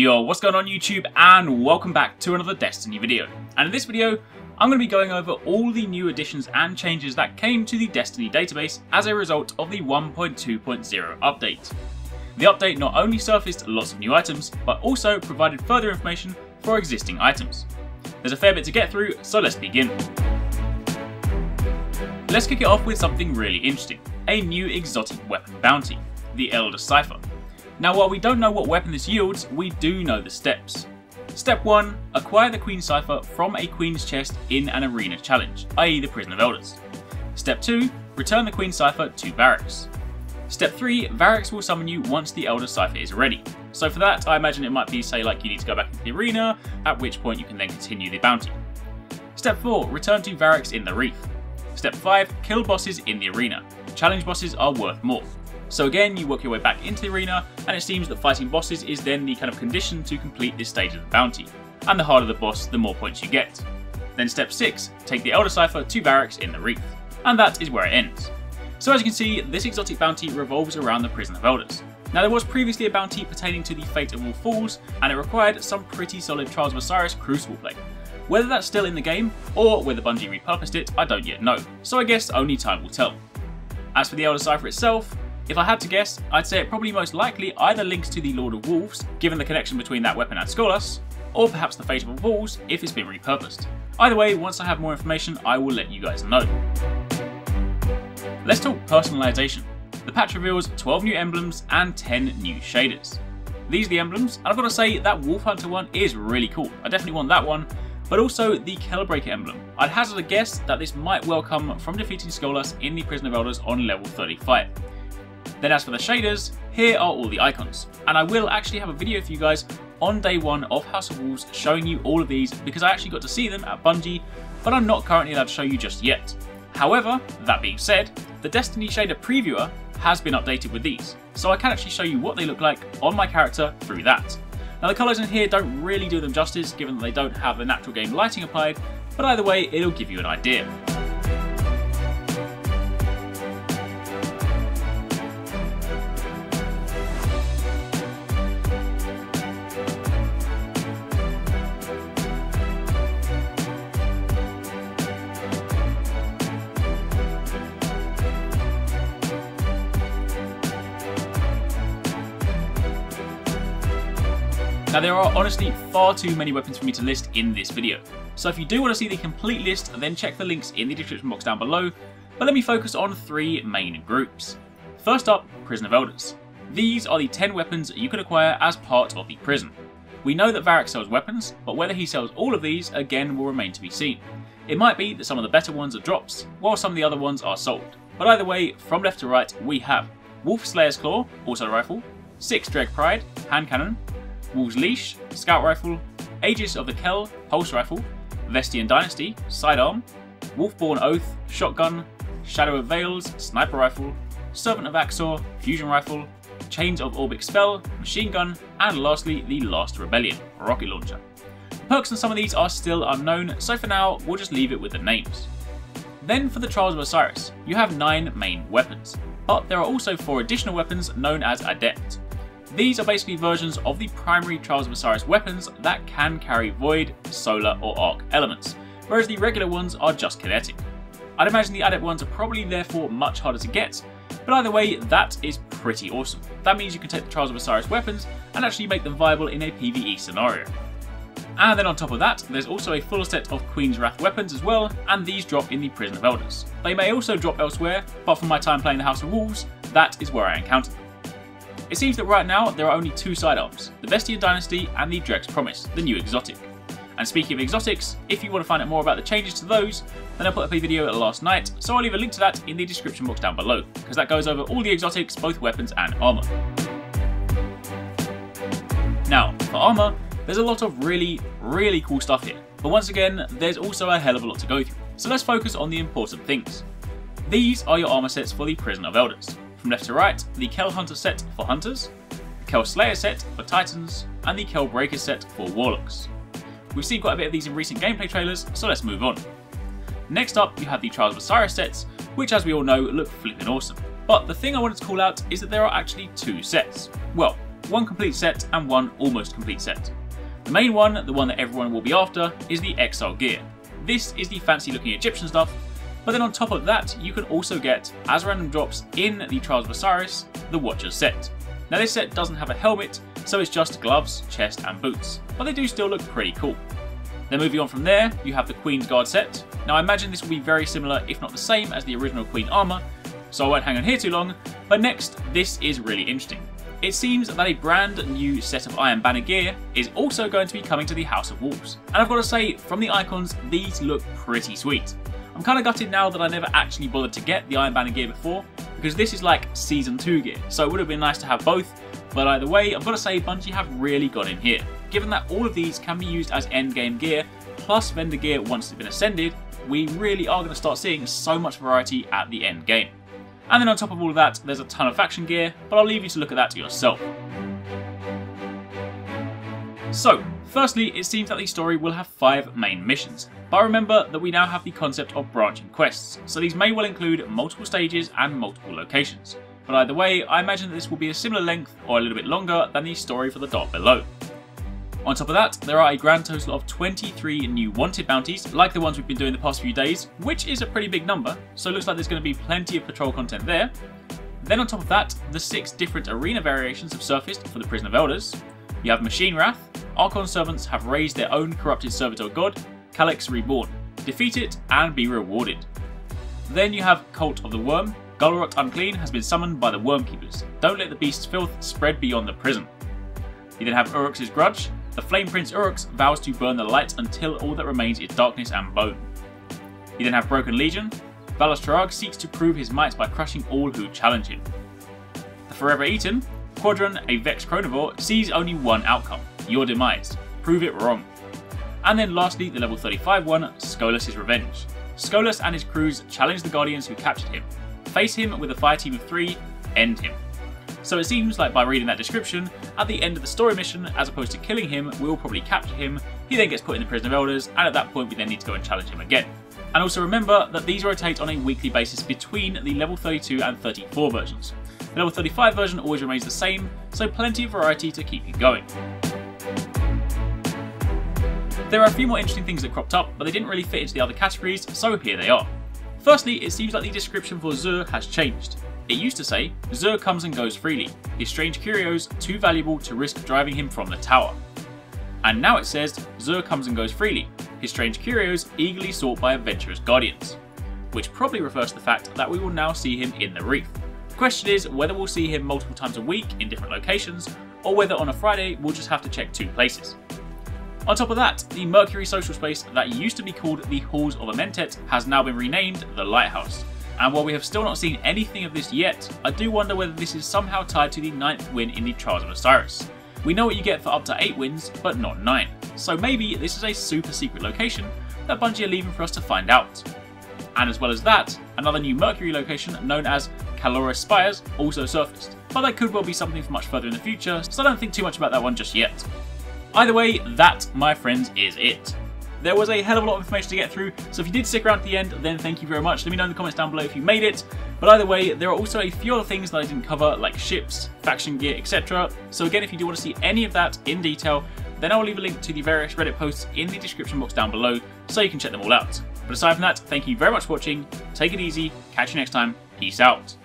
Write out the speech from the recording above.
Yo, what's going on YouTube, and welcome back to another Destiny video. And in this video, I'm going to be going over all the new additions and changes that came to the Destiny database as a result of the 1.2.0 update. The update not only surfaced lots of new items, but also provided further information for existing items. There's a fair bit to get through, so let's begin. Let's kick it off with something really interesting, a new exotic weapon bounty, the Elder Cipher. Now, while we don't know what weapon this yields, we do know the steps. Step 1. Acquire the Queen's Cipher from a Queen's chest in an arena challenge, i.e. the Prison of Elders. Step 2. Return the Queen's Cipher to Arekkz. Step 3. Arekkz will summon you once the Elder Cipher is ready. So for that, I imagine it might be, say, like you need to go back into the arena, at which point you can then continue the bounty. Step 4. Return to Arekkz in the Reef. Step 5. Kill bosses in the arena. Challenge bosses are worth more. So again, you work your way back into the arena, and it seems that fighting bosses is then the kind of condition to complete this stage of the bounty. And the harder the boss, the more points you get. Then step 6, take the Elder Cipher to Arekkz in the Reef. And that is where it ends. So as you can see, this exotic bounty revolves around the Prison of Elders. Now, there was previously a bounty pertaining to the Fate of All Fools, and it required some pretty solid Trials of Osiris Crucible play. Whether that's still in the game, or whether Bungie repurposed it, I don't yet know, so I guess only time will tell. As for the Elder Cipher itself, if I had to guess, I'd say it probably most likely either links to the Lord of Wolves, given the connection between that weapon and Skolas, or perhaps the Fate of All Fools if it's been repurposed. Either way, once I have more information, I will let you guys know. Let's talk personalization. The patch reveals 12 new emblems and 10 new shaders. These are the emblems, and I've got to say that Wolf Hunter one is really cool. I definitely want that one, but also the Cellbreaker emblem. I'd hazard a guess that this might well come from defeating Skolas in the Prison of Elders on level 35. Then as for the shaders, here are all the icons, and I will actually have a video for you guys on day 1 of House of Wolves showing you all of these because I actually got to see them at Bungie, but I'm not currently allowed to show you just yet. However, that being said, the Destiny shader previewer has been updated with these, so I can actually show you what they look like on my character through that. Now, the colours in here don't really do them justice given that they don't have the natural game lighting applied, but either way it'll give you an idea. Now, there are honestly far too many weapons for me to list in this video, so if you do want to see the complete list, then check the links in the description box down below, but let me focus on 3 main groups. First up, Prison of Elders. These are the 10 weapons you can acquire as part of the prison. We know that Arekkz sells weapons, but whether he sells all of these again will remain to be seen. It might be that some of the better ones are drops, while some of the other ones are sold. But either way, from left to right, we have Wolf Slayer's Claw, also rifle, 6 Dreg Pride, hand cannon, Wolf's Leash, Scout Rifle, Aegis of the Kell, Pulse Rifle, Vestian Dynasty, Sidearm, Wolfborn Oath, Shotgun, Shadow of Veils, Sniper Rifle, Servant of Axor, Fusion Rifle, Chains of Orbic Spell, Machine Gun, and lastly, the Last Rebellion, Rocket Launcher. The perks on some of these are still unknown, so for now, we'll just leave it with the names. Then for the Trials of Osiris, you have 9 main weapons, but there are also 4 additional weapons known as Adept. These are basically versions of the primary Trials of Osiris weapons that can carry Void, Solar or Arc elements, whereas the regular ones are just kinetic. I'd imagine the Adept ones are probably therefore much harder to get, but either way, that is pretty awesome. That means you can take the Trials of Osiris weapons and actually make them viable in a PvE scenario. And then on top of that, there's also a full set of Queen's Wrath weapons as well, and these drop in the Prison of Elders. They may also drop elsewhere, but from my time playing the House of Wolves, that is where I encountered them. It seems that right now there are only 2 sidearms, the Vestian Dynasty and the Dreg's Promise, the new exotic. And speaking of exotics, if you want to find out more about the changes to those, then I put up a video last night, so I'll leave a link to that in the description box down below, because that goes over all the exotics, both weapons and armour. Now, for armour, there's a lot of really cool stuff here, but once again, there's also a hell of a lot to go through, so let's focus on the important things. These are your armour sets for the Prison of Elders. From left to right, the Kell Hunter set for Hunters, the Kell Slayer set for Titans, and the Kell Breaker set for Warlocks. We've seen quite a bit of these in recent gameplay trailers, so let's move on. Next up, you have the Trials of Osiris sets, which as we all know look flipping awesome. But the thing I wanted to call out is that there are actually 2 sets. Well, one complete set and one almost complete set. The main one, the one that everyone will be after, is the Exile gear. This is the fancy looking Egyptian stuff, but then on top of that you can also get, as random drops in the Trials of Osiris, the Watcher's set. Now this set doesn't have a helmet, so it's just gloves, chest and boots, but they do still look pretty cool. Then moving on from there, you have the Queen's Guard set. Now I imagine this will be very similar, if not the same, as the original Queen armour, so I won't hang on here too long, but next, this is really interesting. It seems that a brand new set of Iron Banner gear is also going to be coming to the House of Wolves. And I've got to say, from the icons, these look pretty sweet. I'm kind of gutted now that I never actually bothered to get the Iron Banner gear before, because this is like Season 2 gear, so it would have been nice to have both, but either way, I've got to say Bungie have really got in here. Given that all of these can be used as endgame gear, plus vendor gear once it's been ascended, we really are going to start seeing so much variety at the end game. And then on top of all of that, there's a ton of faction gear, but I'll leave you to look at that yourself. So, firstly, it seems that the story will have 5 main missions, but remember that we now have the concept of branching quests, so these may well include multiple stages and multiple locations. But either way, I imagine that this will be a similar length or a little bit longer than the story for the Dark Below. On top of that, there are a grand total of 23 new wanted bounties, like the ones we've been doing the past few days, which is a pretty big number, so it looks like there's going to be plenty of patrol content there. Then on top of that, the 6 different arena variations have surfaced for the Prison of Elders. You have Machine Wrath, Archon servants have raised their own corrupted servitor god, Calyx Reborn. Defeat it and be rewarded. Then you have Cult of the Worm. Gulrot Unclean has been summoned by the Wormkeepers. Don't let the beast's filth spread beyond the prison. You then have Urux's Grudge. The Flame Prince Arekkz vows to burn the light until all that remains is darkness and bone. You then have Broken Legion. Valos Tarag seeks to prove his might by crushing all who challenge him. The Forever Eaten. Quadron, a Vex Chronivore, sees only one outcome, your demise. Prove it wrong. And then lastly, the level 35 one, Skolas' Revenge. Skolas and his crews challenge the Guardians who captured him. Face him with a fire team of 3, end him. So it seems like by reading that description, at the end of the story mission, as opposed to killing him, we will probably capture him, he then gets put in the Prison of Elders, and at that point we then need to go and challenge him again. And also remember that these rotate on a weekly basis between the level 32 and 34 versions. The level 35 version always remains the same, so plenty of variety to keep you going. There are a few more interesting things that cropped up, but they didn't really fit into the other categories, so here they are. Firstly, it seems like the description for Zur has changed. It used to say, Zur comes and goes freely, his strange curios too valuable to risk driving him from the tower. And now it says, Zur comes and goes freely, his strange curios eagerly sought by adventurous guardians. Which probably refers to the fact that we will now see him in the Reef. The question is whether we'll see him multiple times a week in different locations, or whether on a Friday we'll just have to check 2 places. On top of that, the Mercury social space that used to be called the Halls of Amentet has now been renamed the Lighthouse. And while we have still not seen anything of this yet, I do wonder whether this is somehow tied to the 9th win in the Trials of Osiris. We know what you get for up to 8 wins, but not 9. So maybe this is a super secret location that Bungie are leaving for us to find out. And as well as that, another new Mercury location known as Calorus Spires also surfaced. But that could well be something for much further in the future, so I don't think too much about that one just yet. Either way, that, my friends, is it. There was a hell of a lot of information to get through, so if you did stick around to the end, then thank you very much. Let me know in the comments down below if you made it. But either way, there are also a few other things that I didn't cover, like ships, faction gear, etc. So again, if you do want to see any of that in detail, then I will leave a link to the various Reddit posts in the description box down below, so you can check them all out. But aside from that, thank you very much for watching, take it easy, catch you next time, peace out.